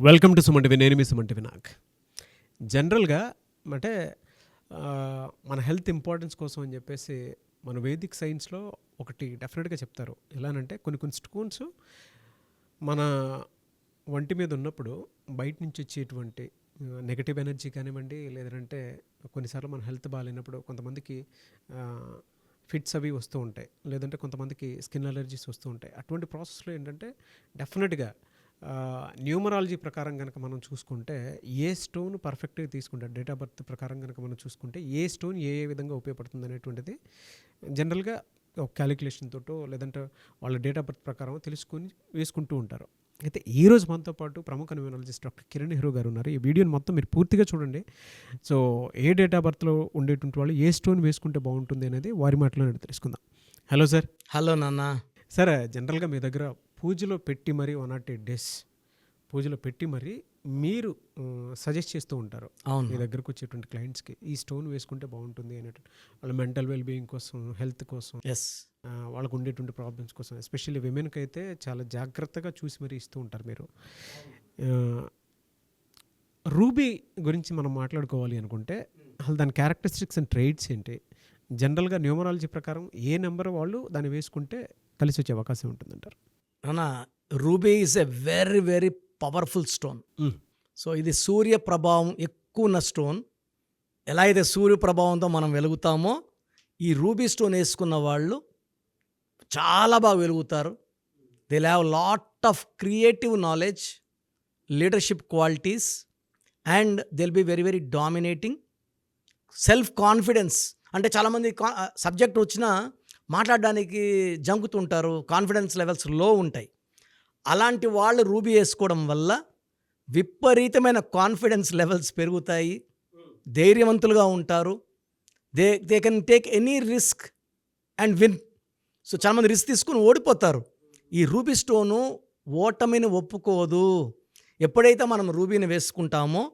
Welcome to Suman TV. నేను మీ Suman TV. నాకు జనరల్గా అంటే మన హెల్త్ ఇంపార్టెన్స్ కోసం అని చెప్పేసి మన వేదిక్ సైన్స్లో ఒకటి డెఫినెట్గా చెప్తారు. ఎలానంటే కొన్ని స్టోన్స్ మన ఒంటి మీద ఉన్నప్పుడు బయట నుంచి వచ్చేటువంటి నెగటివ్ ఎనర్జీ కానివ్వండి, లేదంటే కొన్నిసార్లు మన హెల్త్ బాగాలేనప్పుడు కొంతమందికి ఫిట్స్ అవి వస్తూ ఉంటాయి, లేదంటే కొంతమందికి స్కిన్ అలర్జీస్ వస్తూ ఉంటాయి. అటువంటి ప్రాసెస్లో ఏంటంటే డెఫినెట్గా న్యూమరాలజీ ప్రకారం కనుక మనం చూసుకుంటే ఏ స్టోన్ పర్ఫెక్ట్గా తీసుకుంటే, డేట్ ఆఫ్ బర్త్ ప్రకారం కనుక మనం చూసుకుంటే ఏ స్టోన్ ఏ విధంగా ఉపయోగపడుతుంది అనేటువంటిది జనరల్గా ఒక క్యాలిక్యులేషన్ తోటో లేదంటే వాళ్ళ డేట్ ఆఫ్ బర్త్ ప్రకారం తెలుసుకొని వేసుకుంటూ ఉంటారు. అయితే ఈరోజు మనతో పాటు ప్రముఖ న్యూమరాలజిస్ట్ డాక్టర్ కిరణ్ నెహ్రూ గారు ఉన్నారు. ఈ వీడియోని మొత్తం మీరు పూర్తిగా చూడండి. సో ఏ డేట్ ఆఫ్ బర్త్లో ఉండేటువంటి వాళ్ళు ఏ స్టోన్ వేసుకుంటే బాగుంటుంది అనేది వారి మాటలోనే తెలుసుకుందాం. Hello sir. హలో నాన్న. సార్, జనరల్గా మీ దగ్గర పూజలో పెట్టి మరీ 108 డేస్ పూజలో పెట్టి మరీ మీరు సజెస్ట్ చేస్తూ ఉంటారు. అవును, మీ దగ్గరకు వచ్చేటువంటి క్లయింట్స్కి ఈ స్టోన్ వేసుకుంటే బాగుంటుంది అనేటువంటి వాళ్ళ మెంటల్ వెల్బీయింగ్ కోసం, హెల్త్ కోసం, వాళ్ళకు ఉండేటువంటి ప్రాబ్లమ్స్ కోసం, ఎస్పెషల్లీ విమెన్కి అయితే చాలా జాగ్రత్తగా చూసి మరీ ఇస్తూ ఉంటారు మీరు. రూబీ గురించి మనం మాట్లాడుకోవాలి అనుకుంటే అసలు దాని క్యారెక్టరిస్టిక్స్ అండ్ ట్రేడ్స్ ఏంటి, జనరల్గా న్యూమరాలజీ ప్రకారం ఏ నెంబర్ వాళ్ళు దాన్ని వేసుకుంటే కలిసి వచ్చే అవకాశం ఉంటుందంటారు? నాన్న, ruby is a very very powerful stone. So ఇది సూర్య ప్రభావం ఎక్కువ ఉన్న స్టోన్. ఎలా అయితే సూర్య ప్రభావంతో మనం వెలుగుతామో, ఈ రూబీ స్టోన్ వేసుకున్న వాళ్ళు చాలా బాగా వెలుగుతారు. They have lot of creative knowledge, leadership qualities, and they will be very very dominating. Self confidence అంటే చాలామంది సబ్జెక్ట్ వచ్చినా మాట్లాడడానికి జంకుతుంటారు, కాన్ఫిడెన్స్ లెవెల్స్ లో ఉంటాయి. అలాంటి వాళ్ళు రూబీ వేసుకోవడం వల్ల విపరీతమైన కాన్ఫిడెన్స్ లెవెల్స్ పెరుగుతాయి, ధైర్యవంతులుగా ఉంటారు. They can take any risk and win. So చాలామంది రిస్క్ తీసుకుని ఓడిపోతారు. ఈ రూబీ స్టోను ఓటమిని ఒప్పుకోదు. ఎప్పుడైతే మనం రూబీని వేసుకుంటామో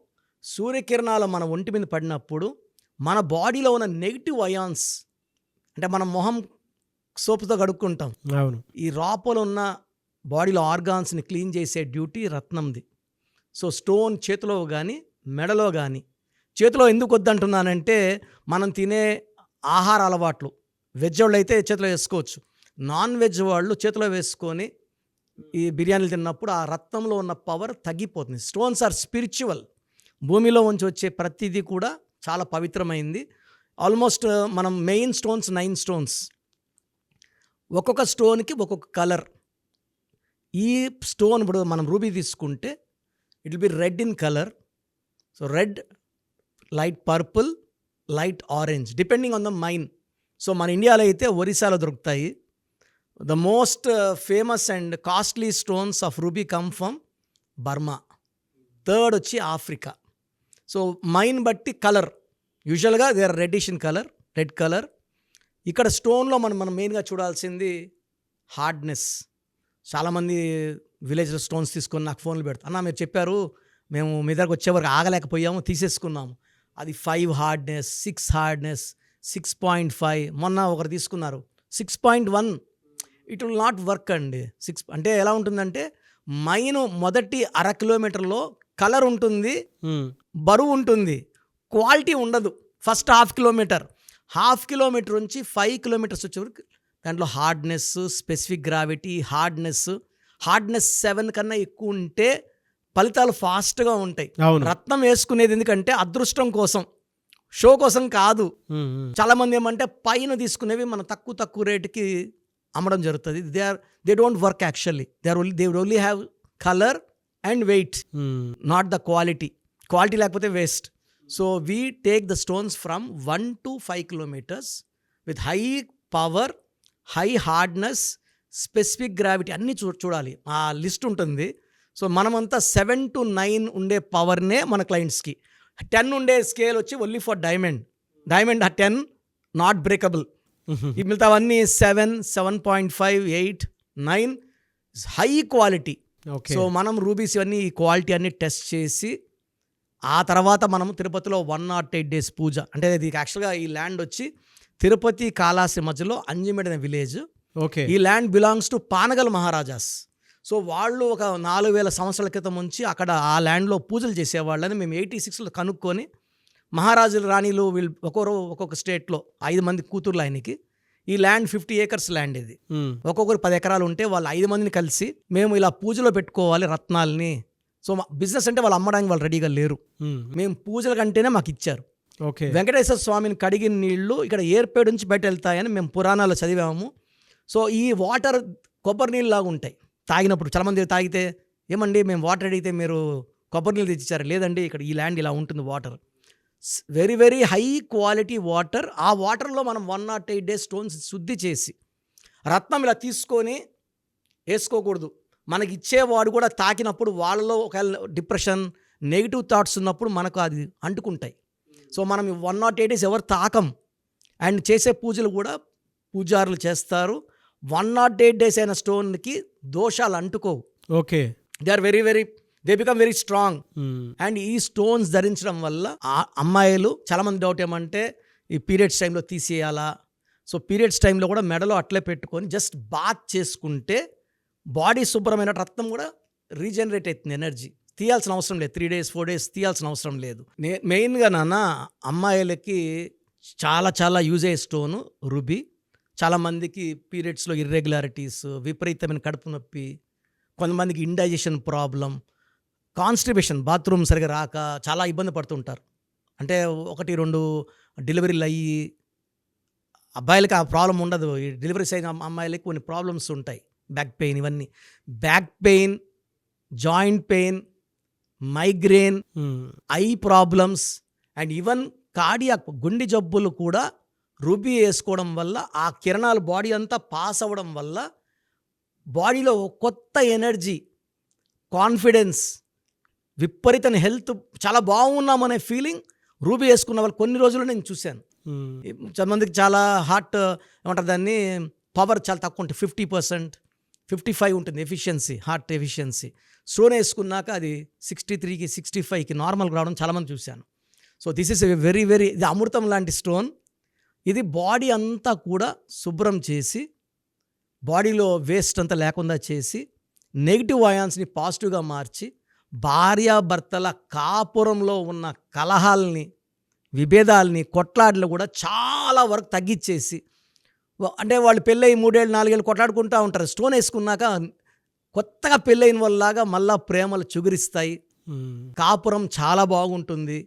సూర్యకిరణాలు మన ఒంటి మీద పడినప్పుడు మన బాడీలో ఉన్న నెగిటివ్ అయాన్స్, అంటే మనం మొహం సోపుతో కడుక్కుంటాం, అవును, ఈ రాపలో ఉన్న బాడీలో ఆర్గాన్స్ని క్లీన్ చేసే డ్యూటీ రత్నంది. సో స్టోన్ చేతిలో కానీ మెడలో కానీ, చేతిలో ఎందుకు వద్దంటున్నానంటే మనం తినే ఆహార అలవాట్లు, వెజ్ వాళ్ళు అయితే చేతిలో వేసుకోవచ్చు, నాన్ వెజ్ వాళ్ళు చేతిలో వేసుకొని ఈ బిర్యానీలు తిన్నప్పుడు ఆ రత్నంలో ఉన్న పవర్ తగ్గిపోతుంది. Stones are spiritual. భూమిలో ఉంచి వచ్చే ప్రతిదీ కూడా చాలా పవిత్రమైంది. ఆల్మోస్ట్ మనం మెయిన్ స్టోన్స్ 9 స్టోన్స్, ఒక్కొక్క స్టోన్కి ఒక్కొక్క కలర్. ఈ స్టోన్ ఇప్పుడు మనం రూబీ తీసుకుంటే it will be red in colour. So red, light purple, light orange, depending on the mine. So మన ఇండియాలో అయితే ఒరిస్సాలో దొరుకుతాయి. The most famous and costly stones of ruby come from Burma. Third వచ్చి Africa. So mine బట్టి colour, యూజువల్గా they are reddish in colour, red colour. ఇక్కడ స్టోన్లో మనం మెయిన్గా చూడాల్సింది హార్డ్నెస్. చాలామంది విలేజ్లో స్టోన్స్ తీసుకొని నాకు ఫోన్లు పెడతారు, అన్న మీరు చెప్పారు మేము మీ దగ్గరకు వచ్చేవరకు ఆగలేకపోయాము, తీసేసుకున్నాము. అది 5 హార్డ్నెస్, 6 హార్డ్నెస్, 6.5. మొన్న ఒకరు తీసుకున్నారు 6.1. ఇట్ విల్ నాట్ వర్క్ అండి. 6 అంటే ఎలా ఉంటుందంటే మైన్ మొదటి 1/2 కిలోమీటర్లో కలర్ ఉంటుంది, బరువు ఉంటుంది, క్వాలిటీ ఉండదు. ఫస్ట్ హాఫ్ కిలోమీటర్ నుంచి 5 కిలోమీటర్స్ వచ్చేవరకు దాంట్లో హార్డ్నెస్, స్పెసిఫిక్ గ్రావిటీ, హార్డ్నెస్ 7 కన్నా ఎక్కువ ఉంటే ఫలితాలు ఫాస్ట్గా ఉంటాయి. రత్నం వేసుకునేది ఎందుకంటే అదృష్టం కోసం, షో కోసం కాదు. చాలామంది ఏమంటే పైన తీసుకునేవి మనం తక్కువ రేటుకి అమ్మడం జరుగుతుంది. They don't work actually. They only have colour and weight, not the quality. Quality లేకపోతే waste. So we take the stones from 1 to 5 kilometers with high power, high hardness, specific gravity అన్నీ చూడాలి. ఆ లిస్ట్ ఉంటుంది. So మనమంతా 7 to 9 ఉండే పవర్నే మన క్లయింట్స్కి. 10 ఉండే scale వచ్చి only for diamond 10 not breakable. ఈ మిగతావన్నీ 7, 7.5, 8, 9 హై క్వాలిటీ. సో మనం రూబీస్ ఇవన్నీ ఈ క్వాలిటీ అన్ని టెస్ట్ చేసి ఆ తర్వాత మనం తిరుపతిలో 108 days పూజ. అంటే ఇది యాక్చువల్గా ఈ ల్యాండ్ వచ్చి తిరుపతి కాళాసి మధ్యలో అంజిమెడ్ అనే విలేజ్. ఈ land belongs to Panagal maharajas. So వాళ్ళు ఒక 4000 సంవత్సరాల క్రితం నుంచి అక్కడ ఆ ల్యాండ్లో పూజలు చేసేవాళ్ళని మేము 86లో కనుక్కొని, మహారాజులు రాణిలు వీళ్ళు ఒక్కొక్కరు ఒక్కొక్క స్టేట్లో 5 మంది కూతుర్లు ఆయనకి. ఈ ల్యాండ్ 50 acres ల్యాండ్ ఇది. ఒక్కొక్కరు 10 ఎకరాలు ఉంటే వాళ్ళు 5 మందిని కలిసి మేము ఇలా పూజలో పెట్టుకోవాలి రత్నాల్ని. సో బిజినెస్ అంటే వాళ్ళు అమ్మడానికి వాళ్ళు రెడీగా లేరు. మేము పూజల కంటేనే మాకు ఇచ్చారు. ఓకే. వెంకటేశ్వర స్వామిని కడిగిన నీళ్లు ఇక్కడ ఏర్పేడు నుంచి బయట వెళ్తాయని మేము పురాణాల్లో చదివాము. సో ఈ వాటర్ కొబ్బరి నీళ్ళు లాగా ఉంటాయి. తాగినప్పుడు చాలామంది తాగితే, ఏమండి మేము వాటర్ అడిగితే మీరు కొబ్బరి నీళ్ళు తెచ్చిచ్చారు. లేదండి, ఇక్కడ ఈ ల్యాండ్ ఇలా ఉంటుంది water. Very very high quality water. ఆ వాటర్లో మనం 108 days స్టోన్స్ శుద్ధి చేసి రత్నం ఇలా తీసుకొని వేసుకోకూడదు. మనకి ఇచ్చేవాడు కూడా తాకినప్పుడు వాళ్ళలో ఒకవేళ డిప్రెషన్, నెగిటివ్ థాట్స్ ఉన్నప్పుడు మనకు అది అంటుకుంటాయి. సో మనం 108 days ఎవరు తాకం. అండ్ చేసే పూజలు కూడా పూజారులు చేస్తారు. 108 days అయిన స్టోన్కి దోషాలు అంటుకోవు. Okay. They become very strong. And ఈ స్టోన్స్ ధరించడం వల్ల అమ్మాయిలు చాలామంది డౌట్ ఏమంటే ఈ పీరియడ్స్ టైంలో తీసేయాలా. సో పీరియడ్స్ టైంలో కూడా మెడలో అట్లే పెట్టుకొని జస్ట్ బాత్ చేసుకుంటే బాడీ శుభ్రమైన రక్తం కూడా రీజనరేట్ అవుతుంది, ఎనర్జీ. తీయాల్సిన అవసరం లేదు. 3 days 4 days తీయాల్సిన అవసరం లేదు. మెయిన్గా నాన్న అమ్మాయిలకి చాలా చాలా యూజ్ అయ్యే స్టోను రుబీ. చాలామందికి పీరియడ్స్లో ఇర్రెగ్యులారిటీస్, విపరీతమైన కడుపు నొప్పి, కొంతమందికి ఇండైజెషన్ ప్రాబ్లం, కాన్స్టిపేషన్, బాత్రూమ్ సరిగా రాక చాలా ఇబ్బంది పడుతుంటారు. అంటే 1-2 డెలివరీలు అయ్యి అబ్బాయిలకి ఆ ప్రాబ్లం ఉండదు. ఈ డెలివరీస్ అయిన అమ్మాయిలకి కొన్ని ప్రాబ్లమ్స్ ఉంటాయి. బ్యాక్ పెయిన్, ఇవన్నీ back pain, joint pain, migraine, eye problems and even cardiac గుండె జబ్బులు కూడా రూబీ వేసుకోవడం వల్ల ఆ కిరణాలు బాడీ అంతా పాస్ అవ్వడం వల్ల బాడీలో కొత్త ఎనర్జీ, కాన్ఫిడెన్స్, విపరీతమైన హెల్త్, చాలా బాగున్నామనే ఫీలింగ్ రూబీ వేసుకున్న వాళ్ళు కొన్ని రోజులు నేను చూశాను. చాలామందికి చాలా హార్ట్ ఏమంటారు దాన్ని, పవర్ చాలా తక్కువ ఉంటుంది. 50%, 55 ఉంటుంది ఎఫిషియన్సీ, హార్ట్ ఎఫిషియన్సీ. స్టోన్ వేసుకున్నాక అది 63కి 65కి నార్మల్గా రావడం చాలామంది చూశాను. So this is very very, ఇది అమృతం లాంటి స్టోన్. ఇది బాడీ అంతా కూడా శుభ్రం చేసి, బాడీలో వేస్ట్ అంతా లేకుండా చేసి, నెగిటివ్ అయాన్స్ని పాజిటివ్గా మార్చి, భార్యాభర్తల కాపురంలో ఉన్న కలహాల్ని, విభేదాలని, కొట్లాటలు కూడా చాలా వరకు తగ్గించేసి, అంటే వాళ్ళు పెళ్ళయి 3 ఏళ్ళు 4 ఏళ్ళు కొట్లాడుకుంటూ ఉంటారు. స్టోన్ వేసుకున్నాక కొత్తగా పెళ్ళైన వాళ్ళలాగా మళ్ళా ప్రేమలు చిగురిస్తాయి. కాపురం చాలా బాగుంటుంది.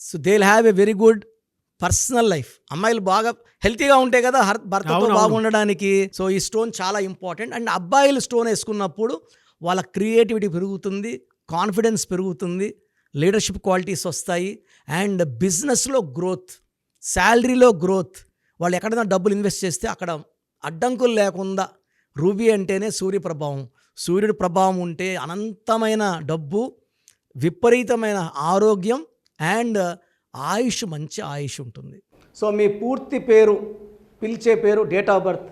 So they will have a very good personal life. అమ్మాయిలు బాగా హెల్తీగా ఉంటే కదా భర్తతో బాగుండడానికి. సో ఈ స్టోన్ చాలా ఇంపార్టెంట్. అండ్ అబ్బాయిలు స్టోన్ వేసుకున్నప్పుడు వాళ్ళ క్రియేటివిటీ పెరుగుతుంది, కాన్ఫిడెన్స్ పెరుగుతుంది, లీడర్షిప్ క్వాలిటీస్ వస్తాయి, అండ్ బిజినెస్లో గ్రోత్, శాలరీలో గ్రోత్. వాళ్ళు ఎక్కడైనా డబ్బులు ఇన్వెస్ట్ చేస్తే అక్కడ అడ్డంకులు లేకుండా. రూబీ అంటేనే సూర్యప్రభావం. సూర్యుడి ప్రభావం ఉంటే అనంతమైన డబ్బు, విపరీతమైన ఆరోగ్యం అండ్ ఆయుష్, మంచి ఆయుష్ ఉంటుంది. సో మీ పూర్తి పేరు, పిలిచే పేరు, డేట్ ఆఫ్ బర్త్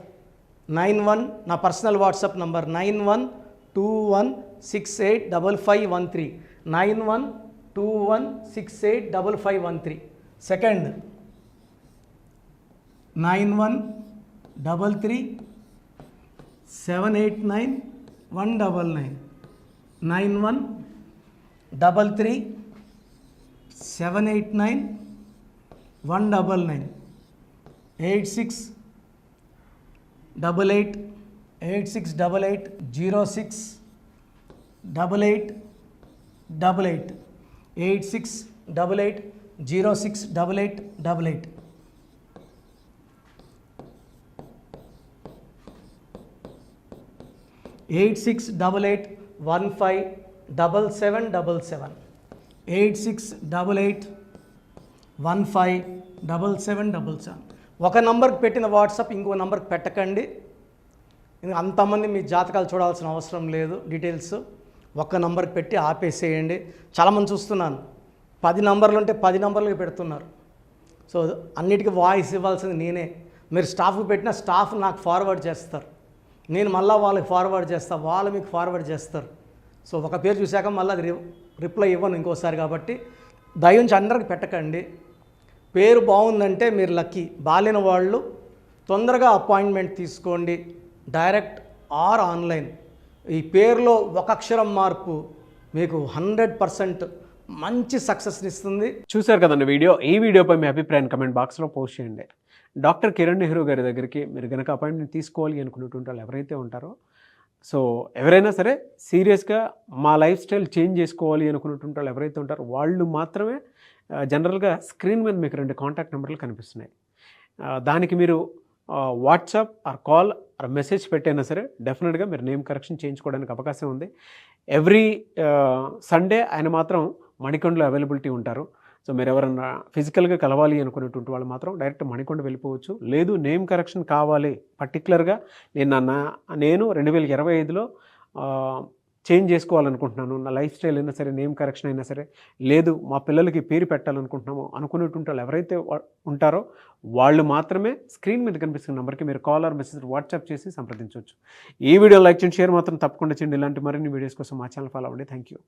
91, నా పర్సనల్ వాట్సాప్ నంబర్ 9121685513, 9121685513. సెకండ్ 9133789199, 9133789199, 868886880688, 8688068888. 8688157777, 8688157777. ఒక నంబర్కి పెట్టిన వాట్సాప్ ఇంకో నంబర్కి పెట్టకండి. అంతమంది మీ జాతకాలు చూడాల్సిన అవసరం లేదు. డీటెయిల్స్ ఒక్క నంబర్కి పెట్టి ఆపేసేయండి. చాలామంది చూస్తున్నాను 10 నంబర్లు ఉంటే 10 నంబర్లకి పెడుతున్నారు. సో అన్నిటికీ వాయిస్ ఇవ్వాల్సింది నేనే. మీరు స్టాఫ్కి పెట్టిన స్టాఫ్ నాకు ఫార్వర్డ్ చేస్తారు, నేను మళ్ళీ వాళ్ళకి ఫార్వర్డ్ చేస్తాను, వాళ్ళు మీకు ఫార్వర్డ్ చేస్తారు. సో ఒక పేరు చూశాక మళ్ళీ అది రిప్లై ఇవ్వను ఇంకోసారి. కాబట్టి దయించి అందరికి పెట్టకండి. పేరు బాగుందంటే మీరు లక్కీ. బాలేని వాళ్ళు తొందరగా అపాయింట్మెంట్ తీసుకోండి, డైరెక్ట్ ఆర్ ఆన్లైన్. ఈ పేరులో ఒక అక్షరం మార్పు మీకు 100% మంచి సక్సెస్ని ఇస్తుంది. చూశారు కదండి వీడియో. ఈ వీడియోపై మీ అభిప్రాయాన్ని కమెంట్ బాక్స్లో పోస్ట్ చేయండి. డాక్టర్ కిరణ్ నెహ్రూ గారి దగ్గరికి మీరు కనుక అపాయింట్మెంట్ తీసుకోవాలి అనుకునేటువంటి వాళ్ళు ఎవరైతే ఉంటారో, సో ఎవరైనా సరే సీరియస్గా మా లైఫ్ స్టైల్ చేంజ్ చేసుకోవాలి అనుకునేటువంటి వాళ్ళు ఎవరైతే ఉంటారో వాళ్ళు మాత్రమే జనరల్గా స్క్రీన్ మీద మీకు 2 కాంటాక్ట్ నెంబర్లు కనిపిస్తున్నాయి. దానికి మీరు WhatsApp or call or message పెట్టైనా సరే డెఫినెట్గా మీరు నేమ్ కరెక్షన్ చేయించుకోవడానికి అవకాశం ఉంది. ఎవ్రీ సండే ఆయన మాత్రం మణికొండలో అవైలబిలిటీ ఉంటారు. సో మీరు ఎవరన్నా ఫిజికల్గా కలవాలి అనుకునేటువంటి వాళ్ళు మాత్రం డైరెక్ట్ మణికొండ వెళ్ళిపోవచ్చు. లేదు నేమ్ కరెక్షన్ కావాలి పర్టికులర్గా నేను 2025లో చేంజ్ చేసుకోవాలనుకుంటున్నాను, నా లైఫ్ స్టైల్ అయినా సరే నేమ్ కరెక్షన్ అయినా సరే, లేదు మా పిల్లలకి పేరు పెట్టాలనుకుంటున్నాము అనుకునేటువంటి వాళ్ళు ఎవరైతే ఉంటారో వాళ్ళు మాత్రమే స్క్రీన్ మీద కనిపిస్తున్న నెంబర్కి మీరు కాల్ ఆర్ మెసేజ్ వాట్సాప్ చేసి సంప్రదించవచ్చు. ఈ వీడియో లైక్ చేయండి, షేర్ మాత్రం తప్పకుండా చేయండి. ఇలాంటి మరిన్ని వీడియోస్ కోసం మా ఛానల్ ఫాలో అవ్వండి. Thank you.